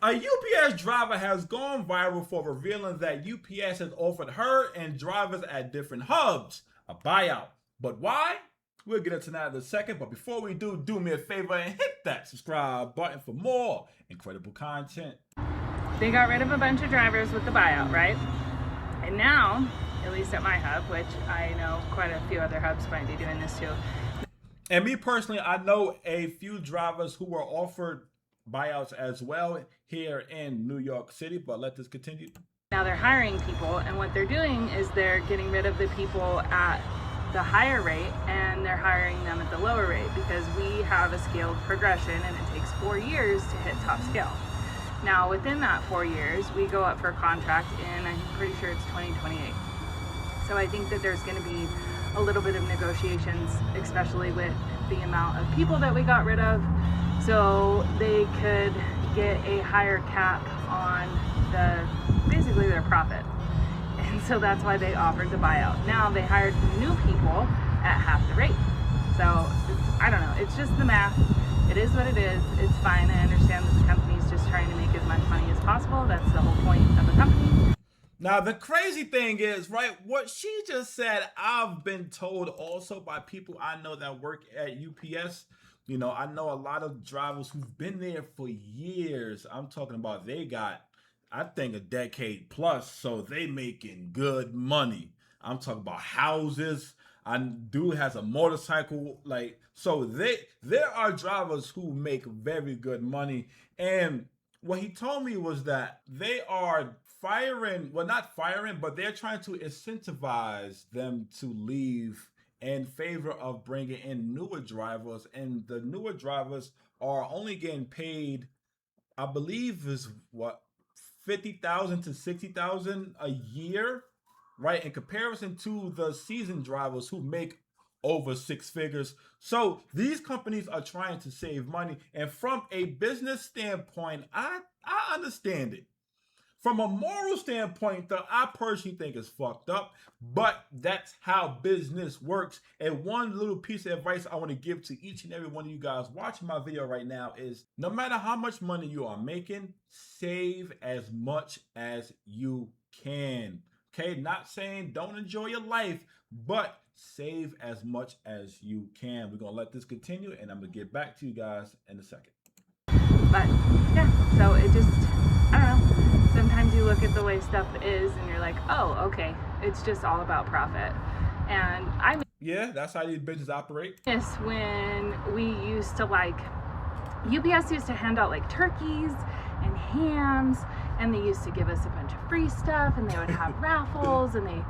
A UPS driver has gone viral for revealing that UPS has offered her and drivers at different hubs a buyout. But why? We'll get into that in a second. But before we do me a favor and hit that subscribe button for more incredible content. They got rid of a bunch of drivers with the buyout, right? And now, at least at my hub, which I know quite a few other hubs might be doing this too. And me personally, I know a few drivers who were offered buyouts as well here in New York City, but let this continue. Now they're hiring people, and what they're doing is they're getting rid of the people at the higher rate and they're hiring them at the lower rate because we have a scaled progression and it takes 4 years to hit top scale. Now within that 4 years, we go up for contract in, I'm pretty sure it's 2028. So I think that there's going to be a little bit of negotiations, especially with the amount of people that we got rid of. So they could get a higher cap on basically their profit. And so that's why they offered the buyout. Now they hired new people at half the rate. So I don't know, it's just the math. It is what it is. It's fine. I understand that the company's just trying to make as much money as possible. That's the whole point of a company. Now, the crazy thing is, right, what she just said, I've been told also by people I know that work at UPS. You know, I know a lot of drivers who've been there for years. I'm talking about they got, I think, a decade plus, so they making good money. I'm talking about houses. Dude has a motorcycle, like, so there are drivers who make very good money. And what he told me was that they are firing, well, not firing, but they're trying to incentivize them to leave in favor of bringing in newer drivers. And the newer drivers are only getting paid, I believe, is what, 50,000 to 60,000 a year, right? In comparison to the seasoned drivers who make over 6 figures. So these companies are trying to save money. And from a business standpoint, I understand it. From a moral standpoint, though, I personally think it's fucked up, but that's how business works. And one little piece of advice I want to give to each and every one of you guys watching my video right now is no matter how much money you are making, save as much as you can. Okay, not saying don't enjoy your life, but save as much as you can. We're going to let this continue, and I'm going to get back to you guys in a second. But yeah, so it just, I don't know. Sometimes you look at the way stuff is and you're like, oh, okay, it's just all about profit. And yeah, that's how these businesses operate. Yes, when we used to UPS used to hand out like turkeys and hams, and they used to give us a bunch of free stuff, and they would have raffles, and they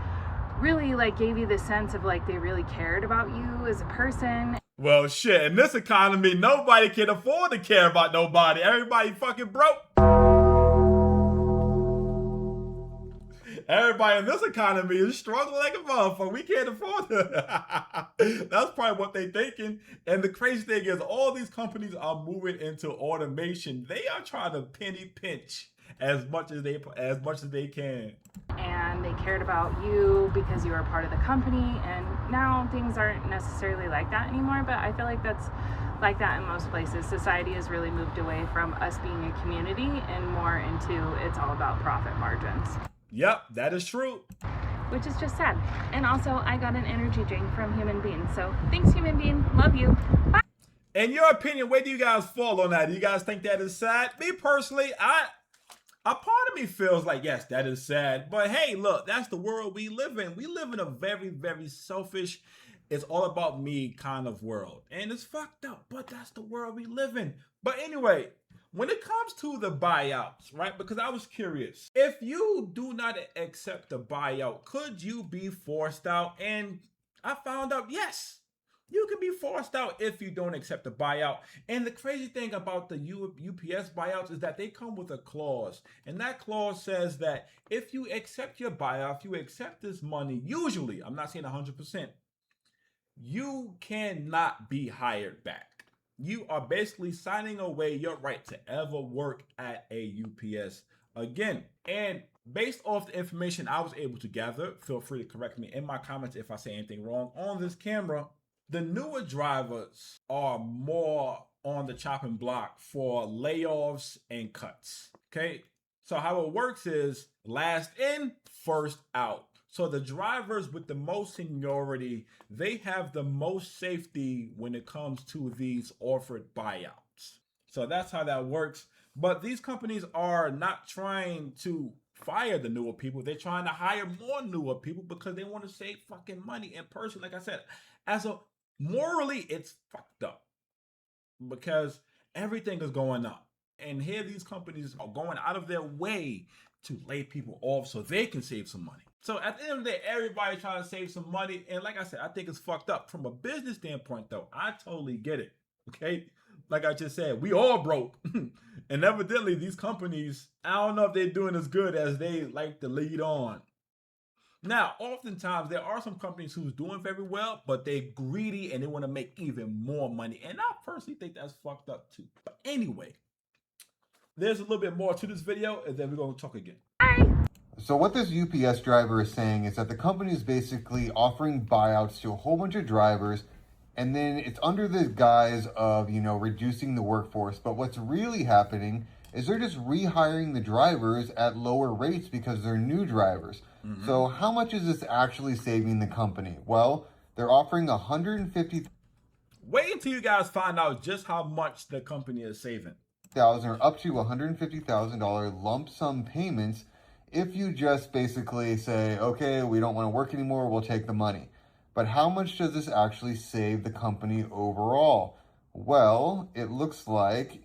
really like gave you the sense of like they really cared about you as a person. Well, shit, in this economy, nobody can afford to care about nobody. Everybody fucking broke. Everybody in this economy is struggling like a motherfucker. We can't afford it. That's probably what they're thinking. And the crazy thing is, all these companies are moving into automation. They are trying to penny pinch as much as they can. And they cared about you because you were a part of the company. And now things aren't necessarily like that anymore. But I feel like that's like that in most places. Society has really moved away from us being a community and more into it's all about profit margins. Yep, that is true. Which is just sad. And also, I got an energy drink from Human Bean. So thanks, Human Bean. Love you. Bye. In your opinion, where do you guys fall on that? Do you guys think that is sad? Me personally, a part of me feels like, yes, that is sad. But hey, look, that's the world we live in. We live in a very, very selfish, it's all about me kind of world. And it's fucked up, but that's the world we live in. But anyway, when it comes to the buyouts, right? Because I was curious, if you do not accept the buyout, could you be forced out? And I found out, yes, you can be forced out if you don't accept the buyout. And the crazy thing about the UPS buyouts is that they come with a clause. And that clause says that if you accept your buyout, if you accept this money, usually, I'm not saying 100%, you cannot be hired back. You are basically signing away your right to ever work at a UPS again. And based off the information I was able to gather, feel free to correct me in my comments if I say anything wrong on this camera. The newer drivers are more on the chopping block for layoffs and cuts. Okay. So how it works is last in, first out. So the drivers with the most seniority, they have the most safety when it comes to these offered buyouts. So that's how that works. But these companies are not trying to fire the newer people. They're trying to hire more newer people because they want to save fucking money. And personally, like I said, as a morally, it's fucked up because everything is going up. And here these companies are going out of their way to lay people off so they can save some money. So at the end of the day, everybody's trying to save some money. And like I said, I think it's fucked up. From a business standpoint, though, I totally get it. Okay? Like I just said, we all broke. And evidently, these companies, I don't know if they're doing as good as they like to lead on. Now, oftentimes there are some companies who's doing very well, but they're greedy and they want to make even more money. And I personally think that's fucked up too. But anyway, there's a little bit more to this video, and then we're going to talk again. So what this UPS driver is saying is that the company is basically offering buyouts to a whole bunch of drivers, and then it's under the guise of, reducing the workforce. But what's really happening is they're just rehiring the drivers at lower rates because they're new drivers. Mm-hmm. So how much is this actually saving the company? Well, they're offering $150,000 Wait until you guys find out just how much the company is saving. Or up to $150,000 lump sum payments if you just basically say, okay, we don't want to work anymore, we'll take the money. But how much does this actually save the company overall? Well, it looks like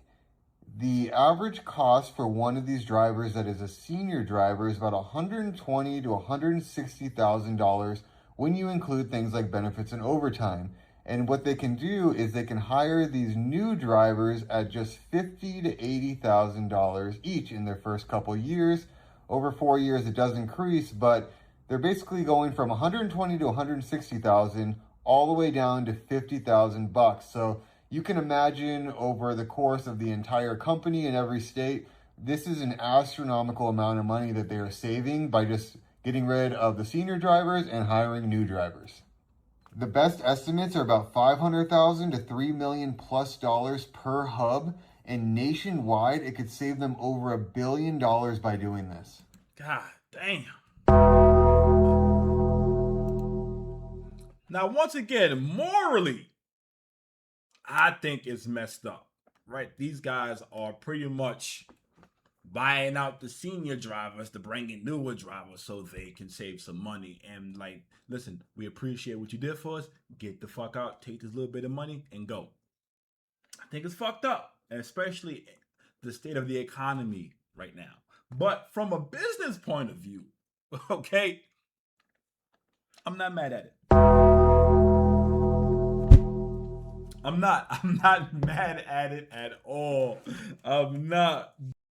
the average cost for one of these drivers that is a senior driver is about $120,000 to $160,000 when you include things like benefits and overtime. And what they can do is they can hire these new drivers at just $50,000 to $80,000 each in their first couple years. Over 4 years, it does increase, but they're basically going from $120,000 to $160,000 all the way down to $50,000. So you can imagine over the course of the entire company in every state, this is an astronomical amount of money that they are saving by just getting rid of the senior drivers and hiring new drivers. The best estimates are about $500,000 to $3 million plus per hub, and nationwide it could save them over $1 billion by doing this. God damn. Now, once again, morally, I think it's messed up, right? These guys are pretty much buying out the senior drivers to bring in newer drivers so they can save some money. And like, listen, we appreciate what you did for us. Get the fuck out, take this little bit of money and go. I think it's fucked up, especially the state of the economy right now. But from a business point of view, okay, I'm not mad at it. I'm not mad at it at all. I'm not.